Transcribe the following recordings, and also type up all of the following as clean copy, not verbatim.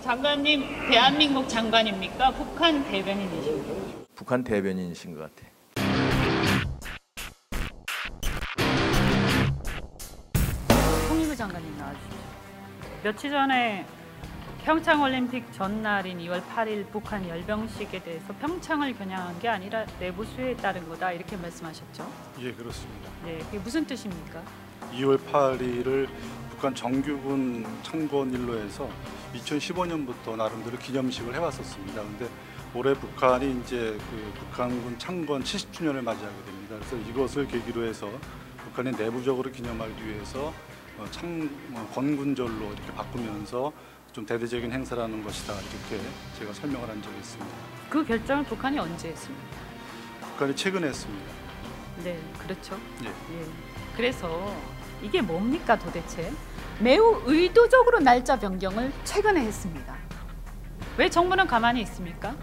장관님, 대한민국 장관입니까? 북한 대변인이십니까? 북한 대변인이신 것 같아. 통일부 장관님 나와주십시오. 며칠 전에 평창올림픽 전날인 2월 8일 북한 열병식에 대해서 평창을 겨냥한 게 아니라 내부 수요에 따른 거다 이렇게 말씀하셨죠? 예, 그렇습니다. 네, 그게 무슨 뜻입니까? 2월 8일을 북한 정규군 창건일로 해서 2015년부터 나름대로 기념식을 해왔었습니다. 그런데 올해 북한이 이제 그 북한군 창건 70주년을 맞이하게 됩니다. 그래서 이것을 계기로 해서 북한이 내부적으로 기념하기 위해서 건군절로 이렇게 바꾸면서 좀 대대적인 행사라는 것이다 이렇게 제가 설명을 한 적이 있습니다. 그 결정을 북한이 언제 했습니까? 북한이 최근에 했습니다. 네, 그렇죠. 예. 예. 그래서 이게 뭡니까 도대체? 매우 의도적으로 날짜 변경을 최근에 했습니다. 왜 정부는 가만히 있습니까?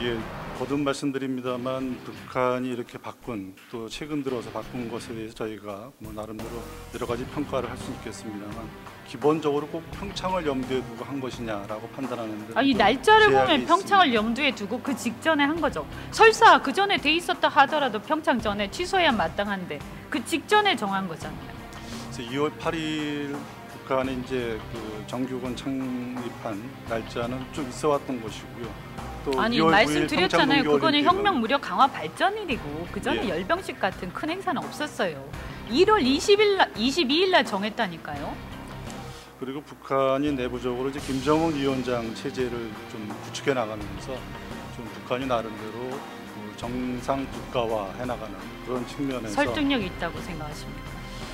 예, 거듭 말씀드립니다만 북한이 이렇게 바꾼 또 최근 들어서 바꾼 것에 대해서 저희가 뭐 나름대로 여러 가지 평가를 할 수 있겠습니다만 기본적으로 꼭 평창을 염두에 두고 한 것이냐라고 판단하는데 이 날짜를 보면 있습니다. 평창을 염두에 두고 그 직전에 한 거죠. 설사 그 전에 돼 있었다 하더라도 평창 전에 취소해야 마땅한데 그 직전에 정한 거잖아요. 그래서 2월 8일 북한이 이제 그 정규군 창립한 날짜는 좀 있어왔던 것이고요. 또 아니 2월 9일 말씀드렸잖아요. 그거는 평창동계올림픽은 혁명 무력 강화 발전일이고 그 전에 예. 열병식 같은 큰 행사는 없었어요. 1월 22일 날 정했다니까요. 그리고 북한이 내부적으로 이제 김정은 위원장 체제를 좀 구축해 나가면서 좀 북한이 나름대로 그 정상 국가화 해나가는 그런 측면에서 설득력이 있다고 생각하십니까?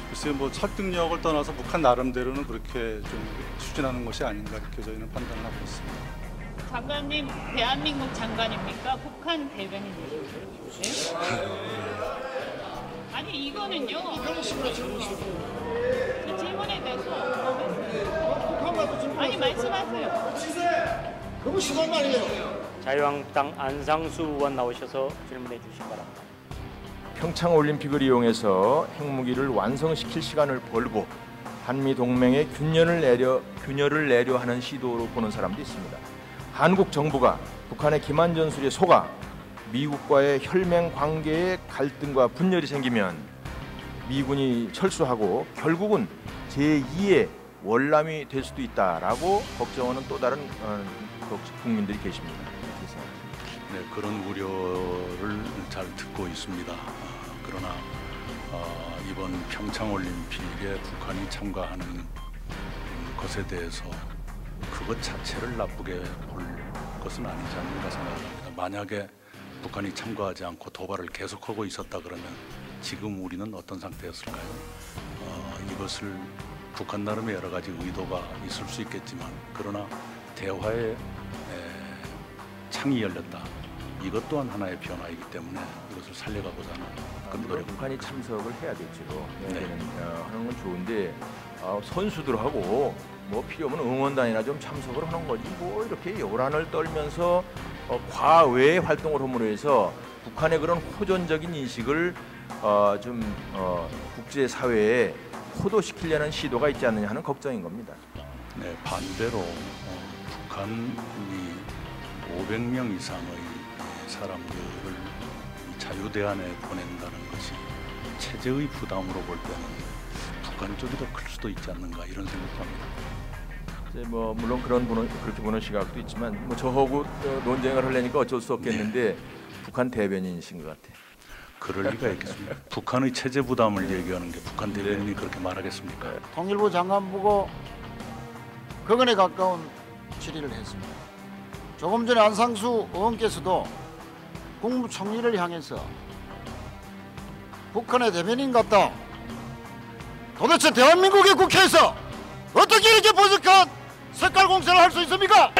글쎄요, 뭐 설득력을 떠나서 북한 나름대로는 그렇게 좀 추진하는 것이 아닌가 이렇게 저희는 판단을 하고 있습니다. 장관님, 대한민국 장관입니까? 북한 대변인이십니까? 아니 이거는요. 이 질문에 대해서 아니 말씀하세요. 너무 심한 말이에요. 자유한국당 안상수 의원 나오셔서 질문해 주시기 바랍니다. 평창올림픽을 이용해서 핵무기를 완성시킬 시간을 벌고 한미동맹에 균열을 내려 하는 시도로 보는 사람도 있습니다. 한국 정부가 북한의 기만전술에 속아 미국과의 혈맹 관계에 갈등과 분열이 생기면 미군이 철수하고 결국은 제2의 월남이 될 수도 있다라고 걱정하는 또 다른 국민들이 계십니다. 네, 그런 우려를 잘 듣고 있습니다. 그러나 이번 평창올림픽에 북한이 참가하는 것에 대해서 그것 자체를 나쁘게 볼 것은 아니지 않는가 생각합니다. 만약에 북한이 참가하지 않고 도발을 계속하고 있었다 그러면 지금 우리는 어떤 상태였을까요? 이것을 북한 나름의 여러 가지 의도가 있을 수 있겠지만 그러나 대화의 창이 열렸다. 이것 또한 하나의 변화이기 때문에 이것을 살려가고자 하는 노력. 북한이 참석을 해야겠죠. 네. 하는 건 좋은데 선수들하고 뭐 필요 없는 응원단이나 좀 참석을 하는 거지 뭐 이렇게 요란을 떨면서 과외 활동을 함으로 해서 북한의 그런 호전적인 인식을 국제 사회에 호도시키려는 시도가 있지 않느냐 하는 걱정인 겁니다. 네, 반대로 북한이 500명 이상의 사람들을 자유대안에 보낸다는 것이 체제의 부담으로 볼 때는 북한 쪽이 더 클 수도 있지 않는가 이런 생각도 합니다. 뭐 물론 그렇게 보는 시각도 있지만 뭐 저하고 논쟁을 하려니까 어쩔 수 없겠는데 네. 북한 대변인이신 것 같아요. 그럴 리가 있겠습니까? 북한의 체제 부담을 얘기하는 게 북한 대변인이 그렇게 말하겠습니까? 통일부 장관 보고 그건에 가까운 질의를 했습니다. 조금 전에 안상수 의원께서도 국무총리를 향해서 북한의 대변인 같다. 도대체 대한민국의 국회에서 어떻게 이렇게 보석한 색깔 공세를 할 수 있습니까?